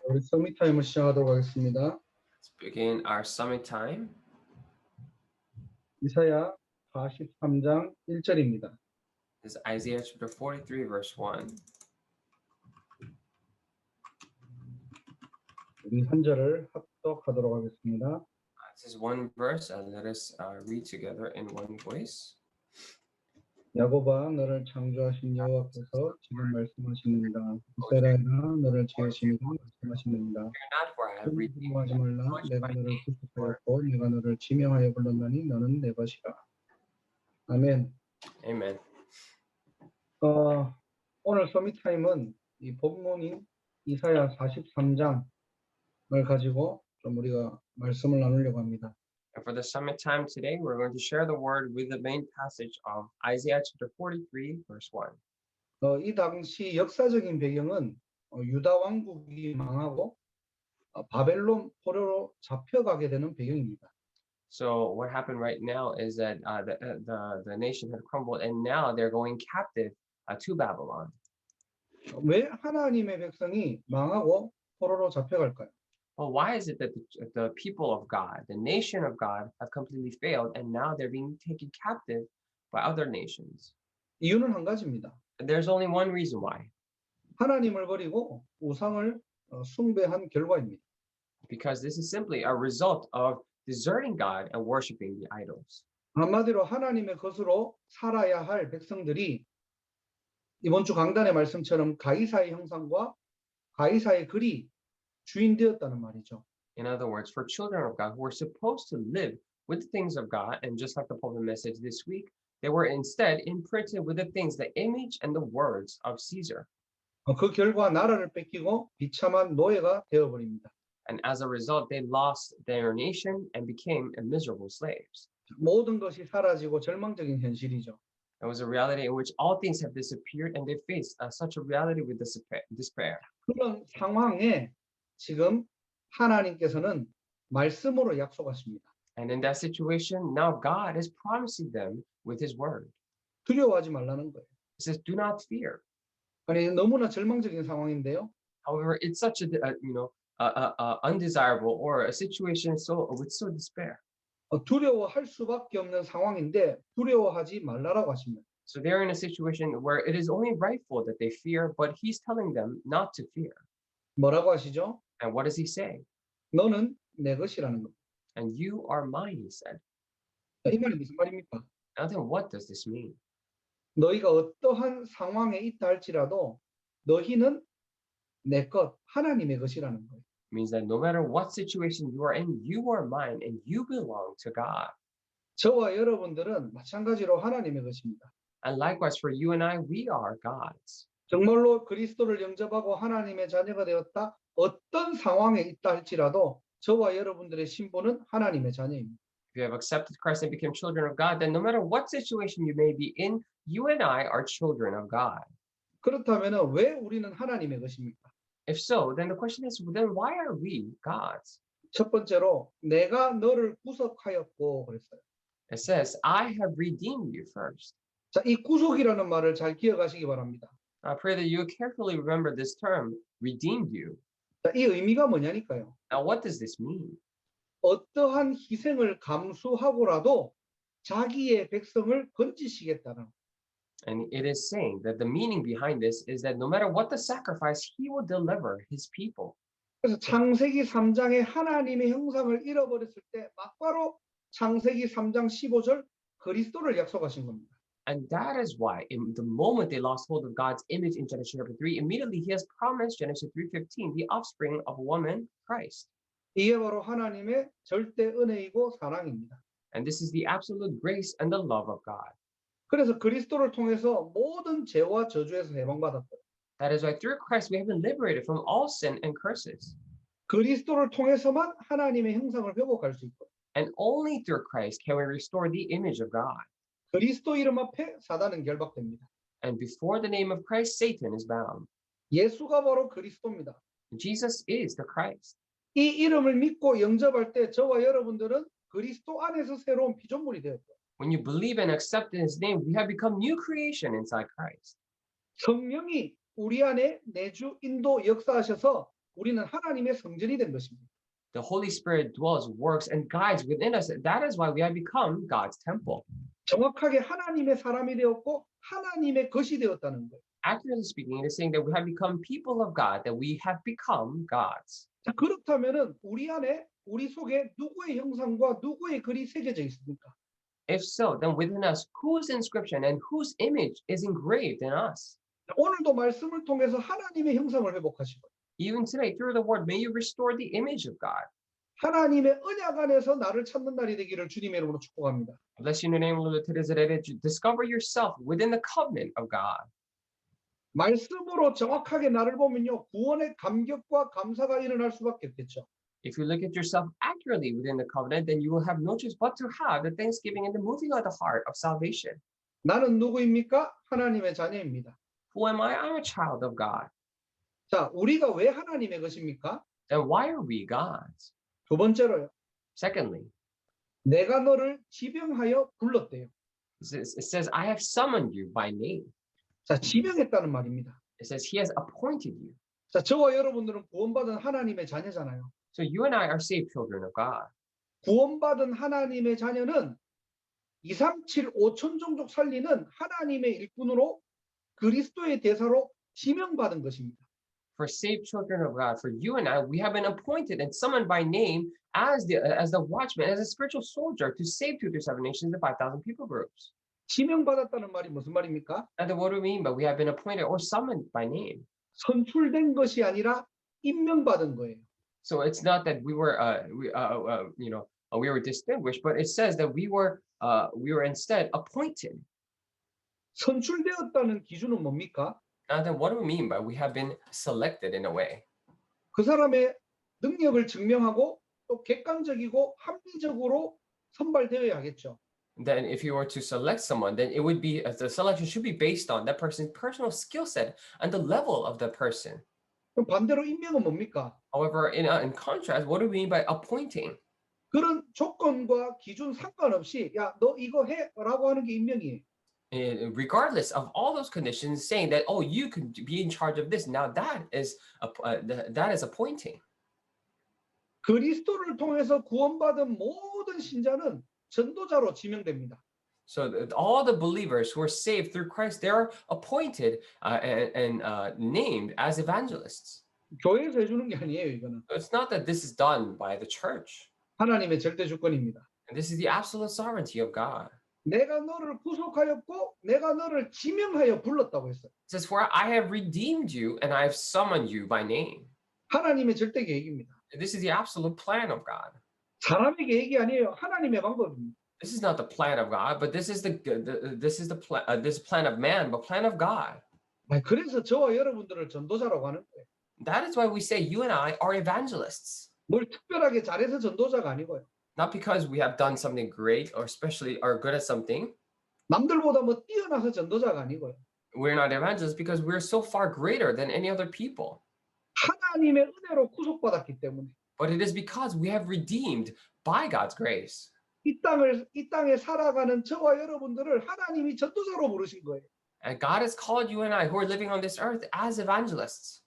우리 서밋 타임을 시작하도록 하겠습니다. Let's begin our summit time. 이사야 43장 1절입니다. This is Isaiah chapter 43, verse 1. 우리 한 절을 합독하도록 하겠습니다. This is one verse. Let us read together in one voice. 야곱아 너를 창조하신 여호와께서 지금 말씀하시는가 이스라엘아 너를 지으시니가 말씀하시는가 Fear not, for I have redeemed 하지 you. 말라 내가 너를 구속하였고 내가 너를 지명하여 불렀나니 너는 내 것이라. 아멘. Amen. 오늘 서밋 타임은 이 본문인 이사야 43장을 가지고 좀 우리가 말씀을 나누려고 합니다. And for the summit time today, we're going to share the word with the main passage of Isaiah chapter 43, verse 1. 이 당시 역사적인 배경은 유다 왕국이 망하고 바벨론 포로로 잡혀가게 되는 배경입니다. So what happened right now is that the nation had crumbled, and now they're going captive to Babylon. 왜 하나님의 백성이 망하고 포로로 잡혀갈까요? Well, why is it that the people of God, the nation of God, have completely failed, and now they're being taken captive by other nations? 이유는 한 가지입니다. There's only one reason why. 하나님을 버리고 우상을 숭배한 결과입니다. Because this is simply a result of deserting God and worshiping the idols. 한마디로 하나님의 것으로 살아야 할 백성들이 이번 주 강단의 말씀처럼 가이사의 형상과 가이사의 글이 주인되었다는 말이죠. In other words, for children of God who were supposed to live with the things of God, and just like the pulpit message this week, they were instead imprinted with the things, the image and the words of Caesar. 그 결과 나라를 뺏기고 비참한 노예가 되어버립니다. And as a result, they lost their nation and became miserable slaves. 모든 것이 사라지고 절망적인 현실이죠. It was a reality in which all things have disappeared, and they faced such a reality with despair. 그런 상황에 지금 하나님께서는 말씀으로 약속하십니다. And in that situation, now God is promising them with His word. 두려워하지 말라는 거예요. He says, "Do not fear." 아니 너무나 절망적인 상황인데요. However, it's such a undesirable or a situation with so despair. 두려워할 수밖에 없는 상황인데 두려워하지 말라라고 하십니다. So they're in a situation where it is only rightful that they fear, but He's telling them not to fear. 뭐라고 하시죠? And what does He say? 너는 내 것이라는 겁니다. And you are mine, He said. 이 말이 무슨 말입니까? Now then, what does this mean? 너희가 어떠한 상황에 있다 할지라도 너희는 내 것, 하나님의 것이라는 거예요. It means that no matter what situation you are in, you are mine and you belong to God. 저와 여러분들은 마찬가지로 하나님의 것입니다. And likewise for you and I, we are God's. 정말로 그리스도를 영접하고 하나님의 자녀가 되었다. 어떤 상황에 있다 할지라도 저와 여러분들의 신분은 하나님의 자녀입니다. If you have accepted Christ and become children of God, then no matter what situation you may be in, you and I are children of God. 그렇다면 왜 우리는 하나님의 것입니까? If so, then the question is, then why are we God's? 첫 번째로 내가 너를 구속하였고 그랬어요. It says, I have redeemed you first. 자, 이 구속이라는 말을 잘 기억하시기 바랍니다. I pray that you carefully remember this term, redeemed you. 자, 이 의미가 뭐냐니까요. Now, what does this mean? 어떠한 희생을 감수하고라도 자기의 백성을 건지시겠다는. And it is saying that the meaning behind this is that no matter what the sacrifice, He will deliver His people. 그래서 창세기 3장에 하나님의 형상을 잃어버렸을 때 막바로 창세기 3장 15절 그리스도를 약속하신 겁니다. And that is why in the moment they lost hold of God's image in Genesis chapter 3, immediately He has promised Genesis 3:15, the offspring of a woman, Christ. 이게 바로 하나님의 절대 은혜이고 사랑입니다. And this is the absolute grace and the love of God. 그래서 그리스도를 통해서 모든 죄와 저주에서 해방받았어요. That is why through Christ we have been liberated from all sin and curses. 그리스도를 통해서만 하나님의 형상을 회복할 수 있고. And only through Christ can we restore the image of God. 그리스도 이름 앞에 사단은 결박됩니다. And before the name of Christ, Satan is bound. 예수가 바로 그리스도입니다. Jesus is the Christ. 이 이름을 믿고 영접할 때 저와 여러분들은 그리스도 안에서 새로운 피조물이 되었고. When you believe and accept in His name, we have become new creation inside Christ. 성령이 우리 안에 내주 인도 역사하셔서 우리는 하나님의 성전이 된 것입니다. The Holy Spirit dwells, works, and guides within us. That is why we have become God's temple. 정확하게 하나님의 사람이 되었고 하나님의 것이 되었다는 거예요. Accurately speaking, it is saying that we have become people of God, that we have become gods. 자, 그렇다면은 우리 안에 우리 속에 누구의 형상과 누구의 글이 새겨져 있습니까? If so, then within us, whose inscription and whose image is engraved in us? 자, 오늘도 말씀을 통해서 하나님의 형상을 회복하시고 Even today, through the word, may you restore the image of God. 하나님의 언약 안에서 나를 찾는 날이 되기를 주님의 이름으로 축복합니다. Bless you in the name of the Lord. Today is the day that you discover yourself within the covenant of God. 말씀으로 정확하게 나를 보면요. 구원의 감격과 감사가 일어날 수밖에 없겠죠. If you look at yourself accurately within the covenant, then you will have no choice but to have the thanksgiving and the moving of the heart of salvation. 나는 누구입니까? 하나님의 자녀입니다. Who am I? I'm a child of God. 자, 우리가 왜 하나님의 것입니까? Then why are we gods? 두 번째로요. Secondly, 내가 너를 지명하여 불렀대요. it says, I have summoned you by name. 자, 지명했다는 말입니다. It says, he has appointed you. 자, 저와 여러분들은 구원받은 하나님의 자녀잖아요. So you and I are saved children of God. 구원받은 하나님의 자녀는 2, 3, 7, 5천 종족 살리는 하나님의 일꾼으로 그리스도의 대사로 지명받은 것입니다. For saved children of God, for you and I, we have been appointed and summoned by name as the watchman, as a spiritual soldier to save 2 through 7 nations, the 5,000 people groups. 지명받았다는 말이 무슨 말입니까? And then what do we mean by we have been appointed or summoned by name? 선출된 것이 아니라 임명받은 거예요. So it's not that we were, we were distinguished, but it says that we were instead appointed. 선출되었다는 기준은 뭡니까? And then what do we mean by we have been selected in a way? 그 사람의 능력을 증명하고 또 객관적이고 합리적으로 선발되어야 하겠죠. Then if you were to select someone, then it would be, the selection should be based on that person's personal skill set and the level of the person. 그럼 반대로 임명은 뭡니까? However, in contrast, what do we mean by appointing? 그런 조건과 기준 상관없이 야, 너 이거 해라고 하는 게 임명이에요. Regardless of all those conditions, saying that, oh, you can be in charge of this. Now that is appointing. 그리스도를 통해서 구원받은 모든 신자는 전도자로 지명됩니다. So all the believers who are saved through Christ, they are appointed and named as evangelists. 교회에서 해주는 게 아니에요, 이거는. It's not that this is done by the church. 하나님의 절대 주권입니다. And this is the absolute sovereignty of God. 내가 너를 구속하였고 내가 너를 지명하여 불렀다고 했어요. It says, for I have redeemed you and I have summoned you by name. 하나님의 절대 계획입니다. This is the absolute plan of God. 사람의 계획이 아니에요. 하나님의 방법입니다. This is not the plan of God, but this is this plan of man, but plan of God. 그래서 저와 여러분들을 전도자라고 하는 거예요. That is why we say you and I are evangelists. 뭘 특별하게 잘해서 전도자가 아니고요. Not because we have done something great or especially are good at something. 남들보다 뭐 뛰어나서 전도자가 아니고요. We're not evangelists because we're so far greater than any other people. 하나님의 은혜로 구속받았기 때문에 But it is because we have redeemed by God's grace. 이 땅에 살아가는 저와 여러분들을 하나님이 전도자로 부르신 거예요. And God has called you and I who are living on this earth as evangelists.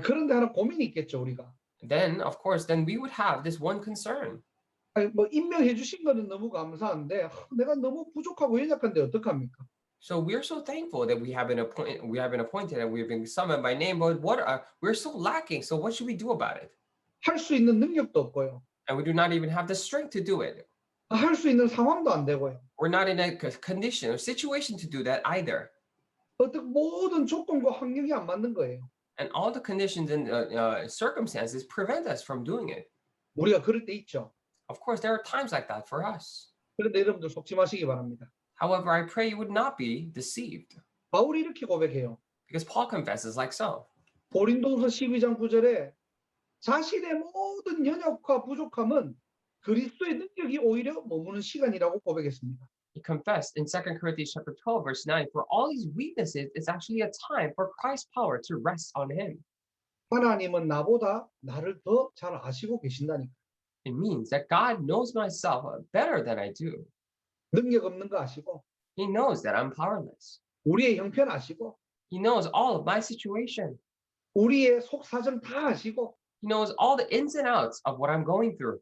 그런데 하나 고민이 있겠죠, 우리가. Then, of course, then we would have this one concern. 뭐 임명해 주신 거는 너무 감사한데 내가 너무 부족하고 연약한데 어떡합니까? So we're so thankful that we have been appointed and we've been summoned by name, but we're so lacking. So what should we do about it? 할 수 있는 능력도 없고요. And we do not even have the strength to do it. 할 수 있는 상황도 안 되고요. We're not in a condition or situation to do that either. 모든 조건과 환경이 안 맞는 거예요. And all the conditions and circumstances prevent us from doing it. 우리가 그럴 때 있죠. Of course, there are times like that for us. 그런데 여러분들 속지 마시기 바랍니다. However, I pray you would not be deceived. 바울이 이렇게 고백해요. Because Paul confesses like so. 고린도후서 12장 9절에 자신의 모든 연약과 부족함은 그리스도의 능력이 오히려 머무는 시간이라고 고백했습니다. He confessed in 2 Corinthians chapter 12, verse 9, for all these weaknesses, it's actually a time for Christ's power to rest on him. 하나님은 나보다 나를 더 잘 아시고 계신다니까. It means that God knows myself better than I do. 능력 없는 거 아시고 He knows that I'm powerless. 우리의 형편 아시고 He knows all of my situation. 우리의 속 사정 다 아시고 He knows all the ins and outs of what I'm going through.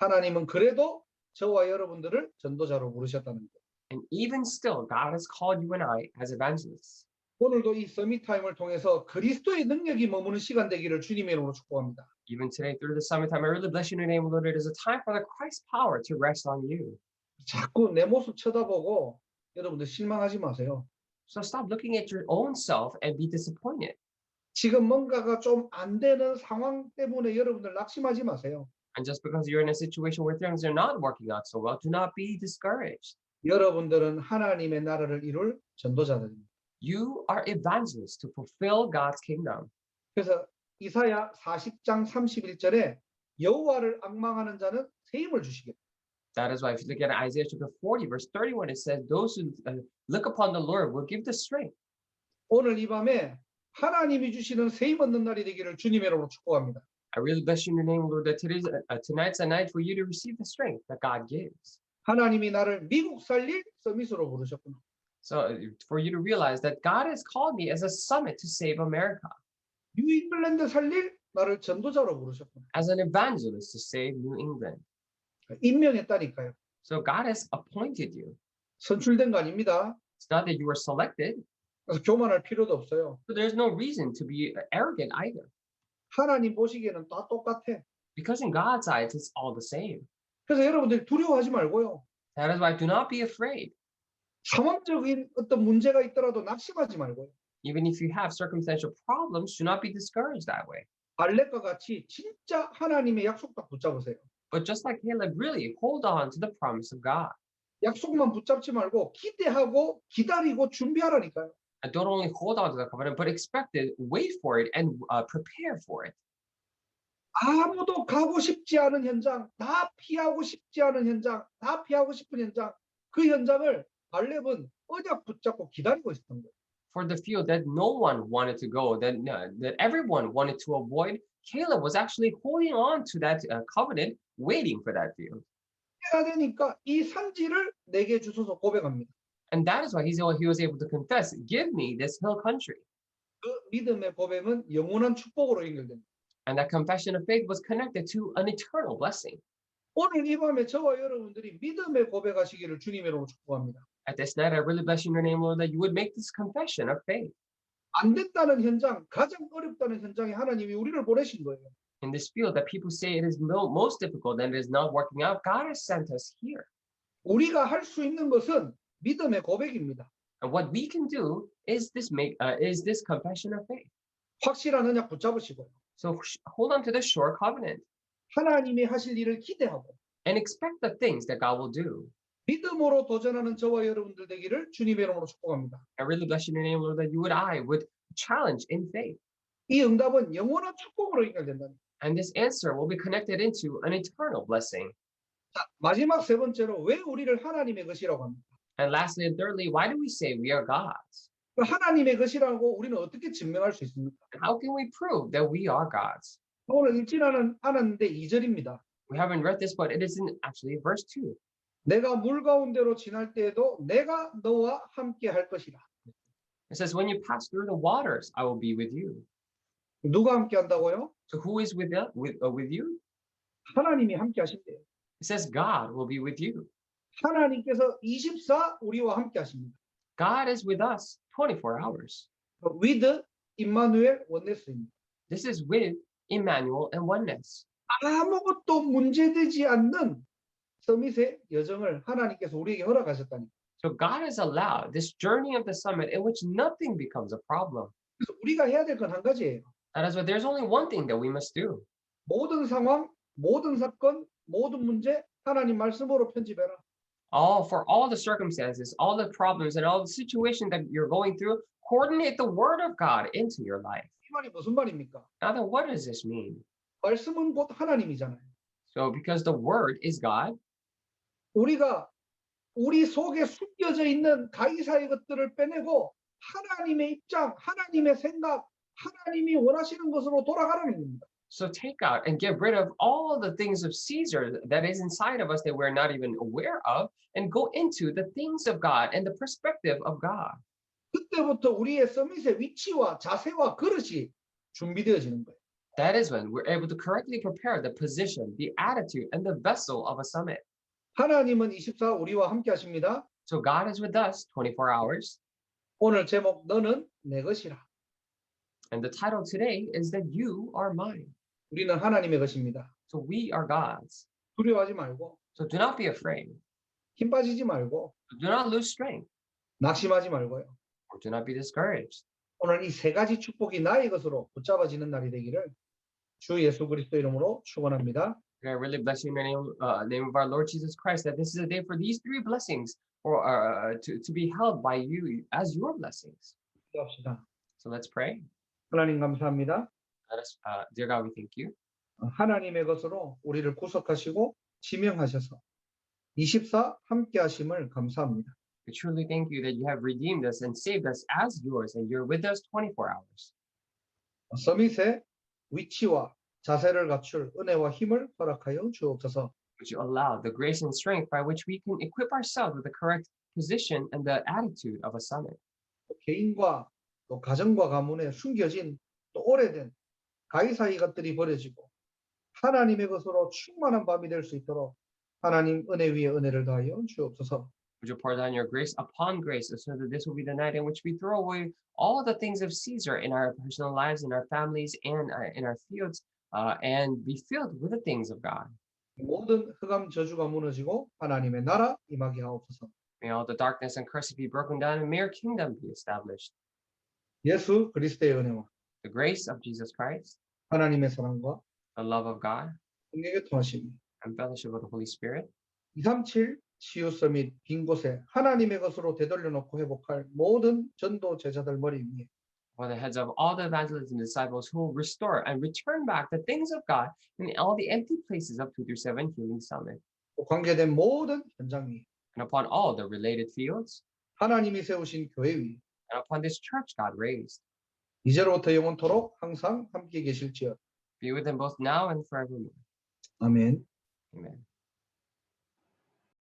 하나님은 그래도 저와 여러분들을 전도자로 부르셨다는 것. And even still, God has called you and I as evangelists. 오늘도 이 서밋 타임을 통해서 그리스도의 능력이 머무는 시간 되기를 주님의 이름으로 축복합니다. Even today, through the summit time, I really bless you in your name, Lord. It is a time for the Christ's power to rest on you. 자꾸 내 모습 쳐다보고 여러분들 실망하지 마세요. So stop looking at your own self and be disappointed. 지금 뭔가가 좀 안 되는 상황 때문에 여러분들 낙심하지 마세요. And just because you're in a situation where things are not working out so well, do not be discouraged. 여러분들은 하나님의 나라를 이룰 전도자들입니다. You are evangelists to fulfill God's kingdom. 그래서 이사야 40장 31절에 여호와를 앙망하는 자는 새 힘을 주시겠다. That is why if you look at Isaiah chapter 40, verse 31, it says, those who look upon the Lord will give the strength. 오늘 이 밤에 하나님이 주시는 새 힘 얻는 날이 되기를 주님의 이름으로 축복합니다. I really bless you in your name, Lord, that tonight's a night for you to receive the strength that God gives. 하나님이 나를 미국 살릴 서밋으로 부르셨구나. So for you to realize that God has called me as a summit to save America, 뉴잉글랜드 살릴 나를 전도자로 부르셨구나. as an evangelist to save New England. 임명했다니까요. So God has appointed you. 선출된 거 아닙니다. It's not that you were selected, 그래서 교만할 필요도 없어요. but there's no reason to be arrogant either. 하나님 보시기에는 다 똑같아. Because in God's eyes, it's all the same. 그래서 여러분들 두려워하지 말고요. That is why do not be afraid. 상황적인 어떤 문제가 있더라도 낙심하지 말고요. Even if you have circumstantial problems, do not be discouraged that way. 발렛과 같이 진짜 하나님의 약속딱 붙잡으세요. But just like Caleb, really hold on to the promise of God. 약속만 붙잡지 말고 기대하고 기다리고 준비하라니까요. And don't only hold on to the covenant, but expect it, wait for it, and prepare for it. 아무도 가고 싶지 않은 현장, 다 피하고 싶지 않은 현장, 다 피하고 싶은 현장, 그 현장을 발렙은 언약 붙잡고 기다리고 있었던 거예요. For the field that no one wanted to go, that everyone wanted to avoid, Caleb was actually holding on to that covenant, waiting for that field. 해야 되니까 이 산지를 내게 주소서 고백합니다. And that is why he was able to confess, give me this hill country. 그 믿음의 고백은 영원한 축복으로 연결됩니다. And that confession of faith was connected to an eternal blessing. 오늘 이 밤에 저와 여러분들이 믿음의 고백하시기를 주님으로 축복합니다. At this night, I really bless you in your name, Lord, that you would make this confession of faith. 안 됐다는 현장, 가장 어렵다는 현장에 하나님이 우리를 보내신 거예요. In this field that people say it is most difficult and it is not working out, God has sent us here. 우리가 할 수 있는 것은 믿음의 고백입니다. And what we can do is this confession of faith. 확실한 언약 붙잡으시고요. So hold on to the sure covenant 하나님이 하실 일을 기대하고 and expect the things that God will do. 믿음으로 도전하는 저와 여러분들 되기를 주님의 이름으로 축복합니다. I really bless you in your name, Lord, that you and I would challenge in faith. 이 응답은 영원한 축복으로 연결된다. And this answer will be connected into an eternal blessing. 자, 마지막 세 번째로 왜 우리를 하나님의 것이라고 합니까? And lastly and thirdly, why do we say we are God's? 하나님의 것이라고 우리는 어떻게 증명할 수 있습니까? And how can we prove that we are God's? 오늘 읽지는 않았는데 2절입니다. We haven't read this, but it is in actually verse 2. 내가 물 가운데로 지날 때에도 내가 너와 함께 할 것이라. It says, when you pass through the waters, I will be with you. 누가 함께 한다고요? So who is with you? 하나님이 함께 하신대요. It says God will be with you. 하나님께서 24 우리와 함께 하십니다. God is with us 24 hours. with 임마누엘 원네스입니다. This is with Emmanuel and oneness. 아무것도 문제되지 않는 서밋의 여정을 하나님께서 우리에게 허락하셨다니. So God has allowed this journey of the summit in which nothing becomes a problem. 그래서 우리가 해야 될 건 한 가지예요. That is why there's only one thing that we must do. 모든 상황, 모든 사건, 모든 문제 하나님 말씀으로 편집해라. For all the circumstances, all the problems, and all the situations that you're going through, coordinate the word of God into your life. 이 말이 무슨 말입니까? Now then, what does this mean? 말씀은 곧 하나님이잖아요. So because the word is God, 우리가 우리 속에 숨겨져 있는 가이사의 것들을 빼내고 하나님의 입장, 하나님의 생각, 하나님이 원하시는 것으로 돌아가라는 겁니다. so take out and get rid of all the things of Caesar that is inside of us that we're not even aware of, and go into the things of God and the perspective of God. 그때부터 우리의 서밋의 위치와 자세와 그릇이 준비되어지는 거예요. That is when we're able to correctly prepare the position, the attitude, and the vessel of a summit. 하나님은 24 우리와 함께 하십니다. So God is with us 24 hours. 오늘 제목 너는 내 것이라. And the title today is that you are mine. 우리는 하나님의 것입니다. So we are God's. 두려워하지 말고 So do not be afraid. 힘 빠지지 말고 Do not lose strength. 낙심하지 말고요. Or do not be discouraged. 오늘 이 세 가지 축복이 나의 것으로 붙잡아지는 날이 되기를 주 예수 그리스도 이름으로 축원합니다. I really bless you in the name of our Lord Jesus Christ, that this is a day for these three blessings to be held by you as your blessings. 기도합시다. So let's pray. 하나님 감사합니다. Dear God, we thank you. 하나님의 것으로 우리를 구속하시고 지명하셔서 24 함께 하심을 감사합니다. We truly thank you that you have redeemed us and saved us as yours, and you're with us 24 hours. 서밋의 위치와 자세를 갖출 은혜와 힘을 허락하여 주옵소서. Would you allow the grace and strength by which we can equip ourselves with the correct position and the attitude of a summit. 또 개인과 또 가정과 가문에 숨겨진 또 오래된 가이사이 것들이 버려지고 하나님의 것으로 충만한 밤이 될 수 있도록 하나님 은혜 위에 은혜를 더하여 주옵소서. Would you pour down your grace upon grace so that this will be the night in which we throw away all the things of Caesar in our personal lives, in our families, and in our fields, and be filled with the things of God. 모든 흑암 저주가 무너지고 하나님의 나라 임하게 하옵소서. May all the darkness and curses be broken down, and may your kingdom be established. 예수 그리스도의 은혜와 The grace of Jesus Christ, 하나님의 사랑과 the love of God, 성령의 통하심이 and fellowship of the Holy Spirit 237 치유 서밋 빈 곳에 하나님의 것으로 되돌려 놓고 회복할 모든 전도 제자들 머리 위에 for the heads of all the evangelists and disciples who will restore and return back the things of God in all the empty places of 2-7 Healing Summit, 또 관계된 모든 현장 위에 and upon all the related fields, 하나님이 세우신 교회 위에 and upon this church God raised. 이제로부터 영원토록 항상 함께 계실지어다. Be with them both now and forevermore. 아멘. Amen.